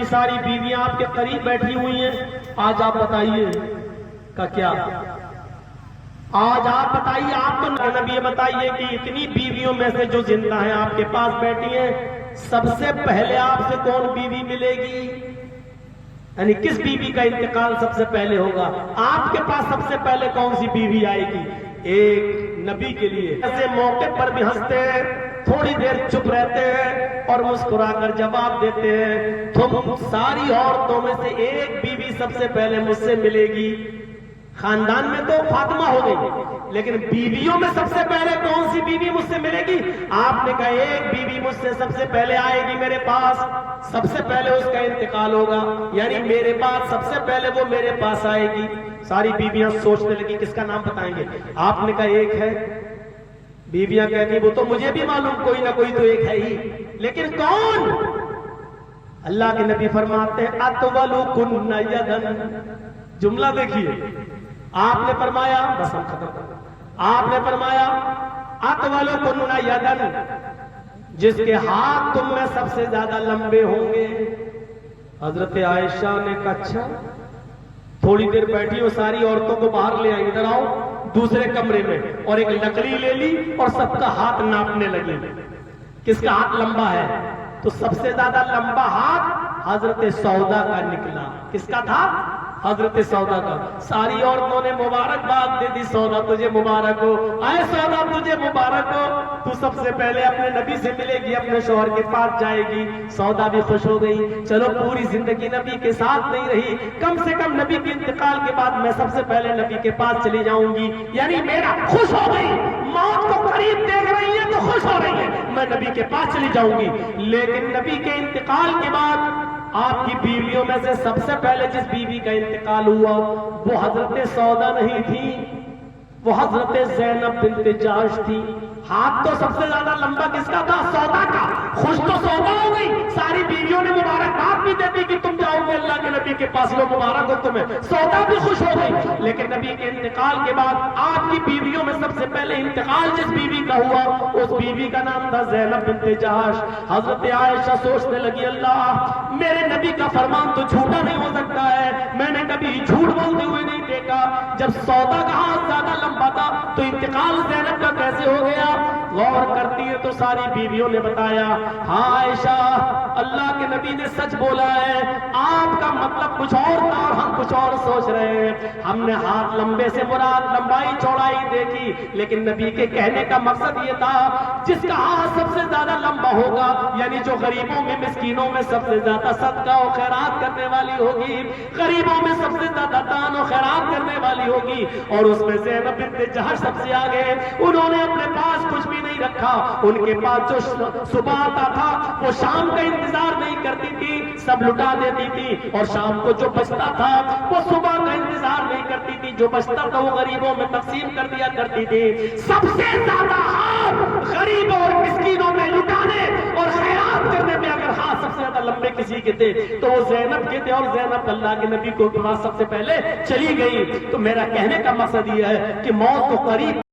ساری بیویاں آپ کے قریب بیٹھی ہوئی ہیں، آج آپ بتائیے کا کیا؟ آج آپ بتائیے، آپ تو نبی یہ بتائیے کہ اتنی بیویوں میں سے جو زندہ ہیں آپ کے پاس بیٹھی ہیں، سب سے پہلے آپ سے کون بیوی ملے گی؟ یعنی کس بیوی کا انتقال سب سے پہلے ہوگا؟ آپ کے پاس سب سے پہلے کون سی بیوی آئے گی؟ ایک نبی کے لیے ایسے موقع پر بھی ہنستے ہیں، تھوڑی دیر چپ رہتے ہیں اور مسکرا کر جواب دیتے ہیں، تم ساری عورتوں میں سے ایک بیوی سب سے پہلے مجھ سے ملے گی۔ خاندان میں تو فاطمہ ہو گئی، لیکن بیویوں میں سب سے پہلے کون سی بیوی مجھ سے ملے گی؟ آپ نے کہا ایک بیوی مجھ سے سب سے پہلے آئے گی میرے پاس، سب سے پہلے اس کا انتقال ہوگا، یعنی میرے پاس سب سے پہلے وہ میرے پاس آئے گی۔ ساری بیویاں سوچنے لگی کس کا نام بتائیں گے؟ آپ نے کہا ایک ہے۔ بیویاں کہتی وہ تو مجھے بھی معلوم، کوئی نہ کوئی تو ایک ہے ہی، لیکن کون؟ اللہ کے نبی فرماتے ہیں اطولکن یدن، جملہ دیکھیے، آپ نے فرمایا، بس ہم ختم کر، آپ نے فرمایا اطولکن یدن، جس کے ہاتھ تم میں سب سے زیادہ لمبے ہوں گے۔ حضرت عائشہ نے کہا اچھا؟ تھوڑی دیر بیٹھی وہ ساری عورتوں کو باہر لے آئی، ادھر آؤ، دوسرے کمرے میں، اور ایک لکڑی لے لی اور سب کا ہاتھ ناپنے لگی، کس کا ہاتھ لمبا ہے؟ تو سب سے زیادہ لمبا ہاتھ حضرت سودا کا نکلا۔ کس کا تھا؟ حضرت سودا کا۔ ساری عورتوں نے مبارکباد دے دی، سودا تجھے مبارک ہو، اے سودا تجھے مبارک ہو، تو سب سے پہلے اپنے نبی سے ملے گی، اپنے شوہر کے پاس جائے گی۔ سودا بھی خوش ہو گئی، چلو پوری زندگی نبی کے ساتھ نہیں رہی، کم سے کم نبی کے انتقال کے بعد میں سب سے پہلے نبی کے پاس چلی جاؤں گی، یعنی میرا خوش ہو گئی، موت کو قریب دیکھ رہی ہے تو خوش ہو رہی ہے، میں نبی کے پاس چلی جاؤں گی۔ لیکن نبی کے انتقال کے بعد آپ کی بیویوں میں سے سب سے پہلے جس بیوی کا انتقال ہوا وہ حضرت سودا نہیں تھی، وہ حضرت زینب بنت جحش تھی۔ ہاتھ تو سب سے زیادہ لمبا کس کا تھا؟ سودا کا۔ خوش تو سودا ہو گئی، ساری بیویوں نے مبارکباد بھی دیتی کہ تم جاؤ گے اللہ کے نبی کے پاس، لو مبارک ہو تمہیں، سودا بھی خوش ہو گئی۔ لیکن نبی کے انتقال کے بعد آپ کی بیویوں میں سب سے پہلے انتقال جس بیوی کا ہوا اس بیوی کا نام تھا زینب بنت جحش۔ حضرت عائشہ سوچنے لگی اللہ میرے نبی کا فرمان تو جھوٹا نہیں ہو سکتا ہے، میں نے کبھی جھوٹ بولتے ہوئے نہیں دیکھا، جب سودا کا ہاتھ زیادہ لمبا تھا تو انتقال زینب کا کیسے ہو گیا؟ غور کرتی ہے تو ساری بیویوں نے بتایا ہاں عائشہ اللہ کے نبی نے سچ بولا ہے، آپ کا مطلب کچھ اور تھا اور ہم کچھ اور سوچ رہے ہیں، ہم نے ہاتھ لمبے سے مراد لمبائی چوڑائی دیکھی، لیکن نبی کے کہنے کا مقصد یہ تھا جس کا ہاتھ سب سے زیادہ لمبا ہوگا، یعنی جو غریبوں میں مسکینوں میں سب سے زیادہ صدقہ و خیرات کرنے والی ہوگی، غریبوں میں سب سے زیادہ دان و خیرات کرنے والی ہوگی، اور اس میں زینب بنت جحش سب سے آگے۔ انہوں نے اپنے پاس کچھ بھی نہیں رکھا، ان کے پاس جو صبح آتا تھا وہ شام کا انتظار نہیں کرتی تھی، سب لٹا دیتی تھی، اور شام کو جو بچتا تھا وہ صبح کا انتظار نہیں کرتی تھی، جو بچتا تھا وہ غریبوں میں تقسیم کر دیا کرتی تھی۔ سب سے زیادہ ہاتھ غریبوں اور مسکینوں میں لٹانے اور خیرات کرنے میں اگر ہاتھ سب سے زیادہ لمبے کسی کے تھے تو وہ زینب کے تھے، اور زینب اللہ کے نبی کو سب سے پہلے چلی گئی۔ تو میرا کہنے کا مقصد یہ ہے کہ موت تو قریب